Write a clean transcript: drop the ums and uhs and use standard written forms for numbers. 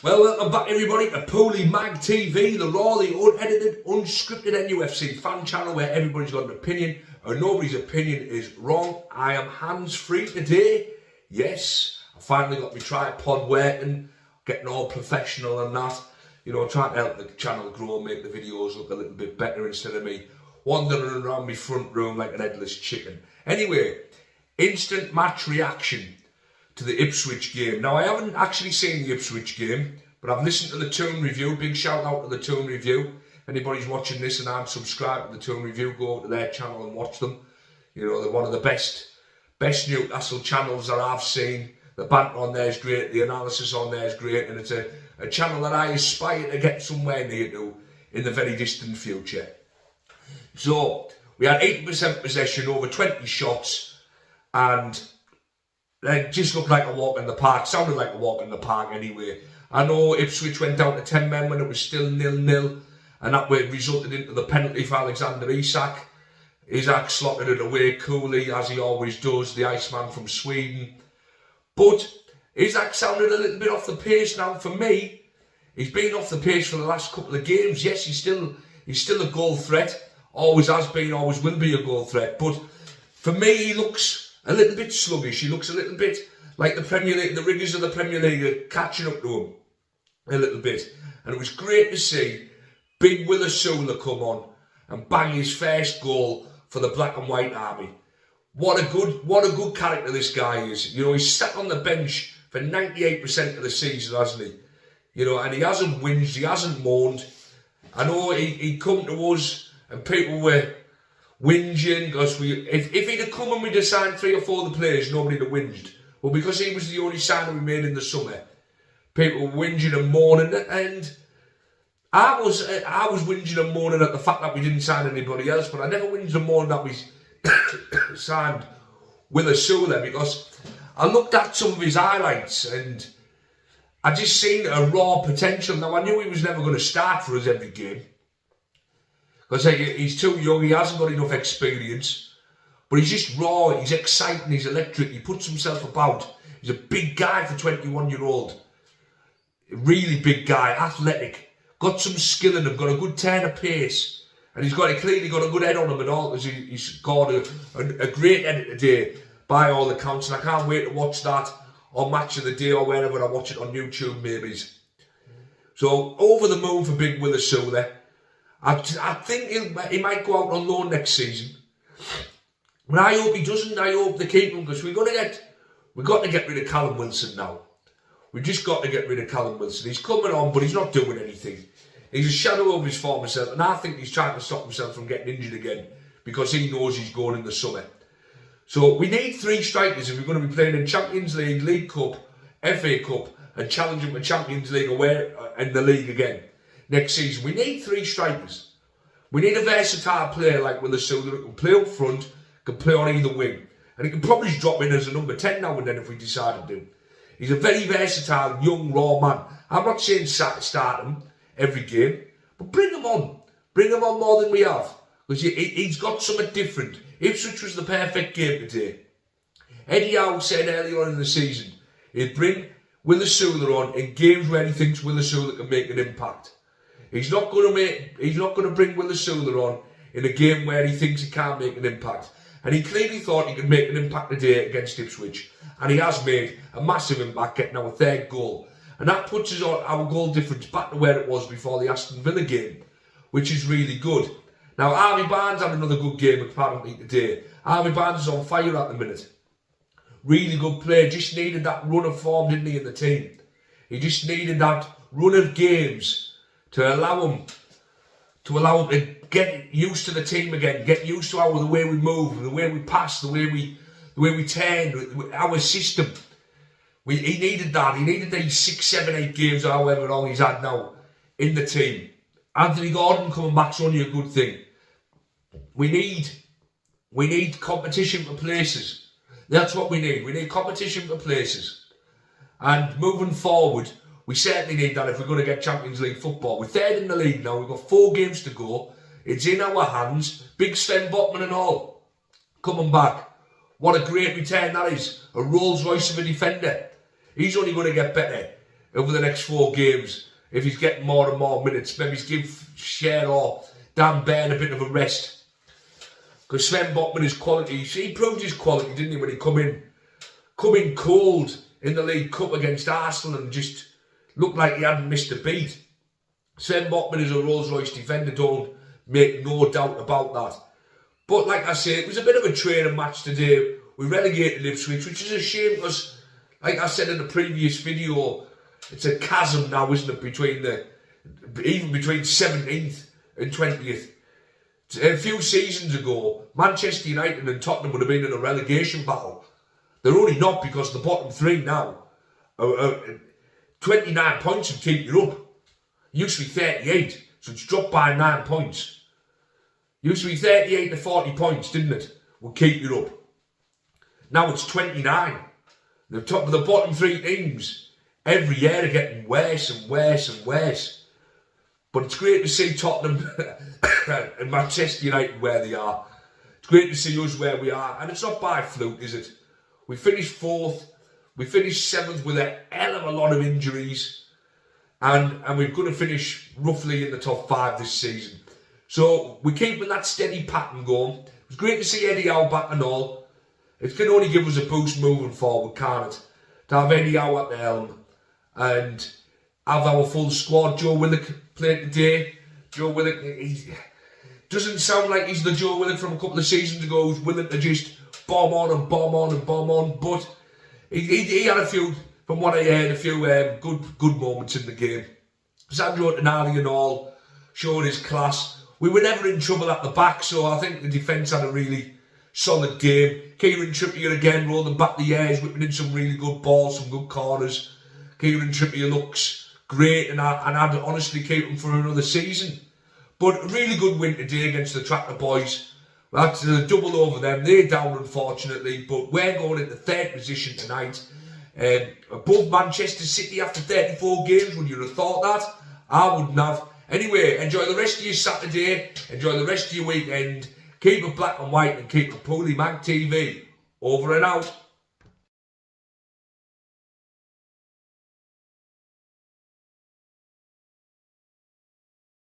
Well, welcome back everybody to Pooley Mag TV, the raw, the unedited, unscripted NUFC fan channel where everybody's got an opinion and nobody's opinion is wrong. I am hands-free today. Yes, I finally got my tripod working, getting all professional and that. You know, trying to help the channel grow, make the videos look a little bit better instead of me wandering around my front room like an headless chicken. Anyway, instant match reaction to the Ipswich game. Now, I haven't actually seen the Ipswich game, but I've listened to the Toon Review. Big shout out to the Toon Review. If anybody's watching this and aren't subscribed to the Toon Review, go over to their channel and watch them. You know, they're one of the best Newcastle channels that I've seen. The banter on there is great, the analysis on there is great, and it's a channel that I aspire to get somewhere near to in the very distant future. So, we had 80% possession, over 20 shots, and it just looked like a walk in the park. Sounded like a walk in the park anyway. I know Ipswich went down to 10 men when it was still 0-0, and that resulted into the penalty for Alexander Isak. Isak slotted it away coolly, as he always does, the Iceman from Sweden. But Isak sounded a little bit off the pace now. For me, he's been off the pace for the last couple of games. Yes, he's still a goal threat. Always has been, always will be a goal threat. But for me, he looks a little bit sluggish. He looks a little bit like the Premier League, the riggers of the Premier League are catching up to him a little bit. And it was great to see Big Willa Soula come on and bang his first goal for the Black and White Army. What a good character this guy is. You know, he's sat on the bench for 98% of the season, hasn't he? You know, and he hasn't whinged, he hasn't moaned. I know he'd come to us and people were whinging because if he'd have come and we'd have signed 3 or 4 of the players, nobody'd have whinged. Well, because he was the only signing we made in the summer, people were whinging and moaning, and I was whinging and moaning at the fact that we didn't sign anybody else, but I never whinged and moaned that we signed Willa Soula, because I looked at some of his highlights and I just seen a raw potential. Now, I knew he was never going to start for us every game, because he's too young, he hasn't got enough experience, but he's just raw, he's exciting, he's electric, he puts himself about. He's a big guy for 21-year-old. Really big guy, athletic, got some skill in him, got a good turn of pace, and he's clearly got a good head on him and all, because he's scored a great edit today by all accounts, and I can't wait to watch that on Match of the Day or wherever I watch it on YouTube maybe. So, over the moon for Big Willa Soula. I think he might go out on loan next season, but I hope he doesn't. I hope they keep him, because we've got to get rid of Callum Wilson now. We've just got to get rid of Callum Wilson. He's coming on, but he's not doing anything. He's a shadow of his former self, and I think he's trying to stop himself from getting injured again because he knows he's going in the summer. So we need 3 strikers if we're going to be playing in Champions League, League Cup, FA Cup, and challenging for Champions League in the league again next season. We need 3 strikers. We need a versatile player like Willa Soula who can play up front, can play on either wing, and he can probably drop in as a number 10 now and then if we decided to. He's a very versatile, young, raw man. I'm not saying start him every game, but bring him on. Bring him on more than we have, because he's got something different. Ipswich was the perfect game today. Eddie Howe said earlier on in the season he'd bring Willa Soula on in games where he thinks Willa Soula can make an impact. He's not going to bring Willa Soula on in a game where he thinks he can't make an impact. And he clearly thought he could make an impact today against Ipswich. And he has made a massive impact, getting our 3rd goal. And that puts us on our goal difference back to where it was before the Aston Villa game, which is really good. Now, Harvey Barnes had another good game apparently today. Harvey Barnes is on fire at the minute. Really good player. Just needed that run of form, didn't he, in the team? He just needed that run of games to allow him to get used to the team again, get used to the way we move, the way we pass, the way we turn, our system. He needed that. He needed these 6, 7, 8 games, or however long he's had now in the team. Anthony Gordon coming back's only a good thing. We need competition for places. That's what we need. We need competition for places. And moving forward, we certainly need that if we're going to get Champions League football. We're 3rd in the league now. We've got 4 games to go. It's in our hands. Big Sven Botman and all coming back. What a great return that is. A Rolls Royce of a defender. He's only going to get better. over the next 4 games if he's getting more and more minutes. Maybe give Schär or Dan Burn a bit of a rest. Because Sven Botman is quality. He proved his quality, didn't he, when he come in cold in the League Cup against Arsenal and just looked like he hadn't missed a beat. Sven Botman is a Rolls-Royce defender, don't make no doubt about that. But like I say, it was a bit of a training match today. We relegated Ipswich, which is a shame because, like I said in the previous video, it's a chasm now, isn't it, between even between 17th and 20th. A few seasons ago, Manchester United and Tottenham would have been in a relegation battle. They're only not because the bottom 3 now are 29 points and keep you up. It used to be 38, so it's dropped by 9 points. It used to be 38 to 40 points, didn't it? Would keep you up. Now it's 29. The bottom 3 teams every year are getting worse and worse and worse. But it's great to see Tottenham and Manchester United where they are. It's great to see us where we are. And it's not by fluke, is it? We finished 4th. We finished 7th with a hell of a lot of injuries. And we're going to finish roughly in the top 5 this season. So we're keeping that steady pattern going. It's great to see Eddie Howe back and all. It can only give us a boost moving forward, can't it? To have Eddie Howe at the helm and have our full squad. Joe Willock played today. Joe Willock, he doesn't sound like he's the Joe Willock from a couple of seasons ago who's willing to just bomb on and bomb on and bomb on. But he had a few, from what I heard, a few good moments in the game. Sandro Tonali and all showed his class. We were never in trouble at the back, so I think the defence had a really solid game. Kieran Trippier again rolling back the years, whipping in some really good balls, some good corners. Kieran Trippier looks great, and I'd honestly keep him for another season. But a really good win today against the Tractor Boys. That's a double over them. They're down, unfortunately, but we're going into 3rd position tonight. Above Manchester City after 34 games. Would you have thought that? I wouldn't have. Anyway, enjoy the rest of your Saturday. Enjoy the rest of your weekend. Keep it black and white and keep it Pooley Mag TV. Over and out.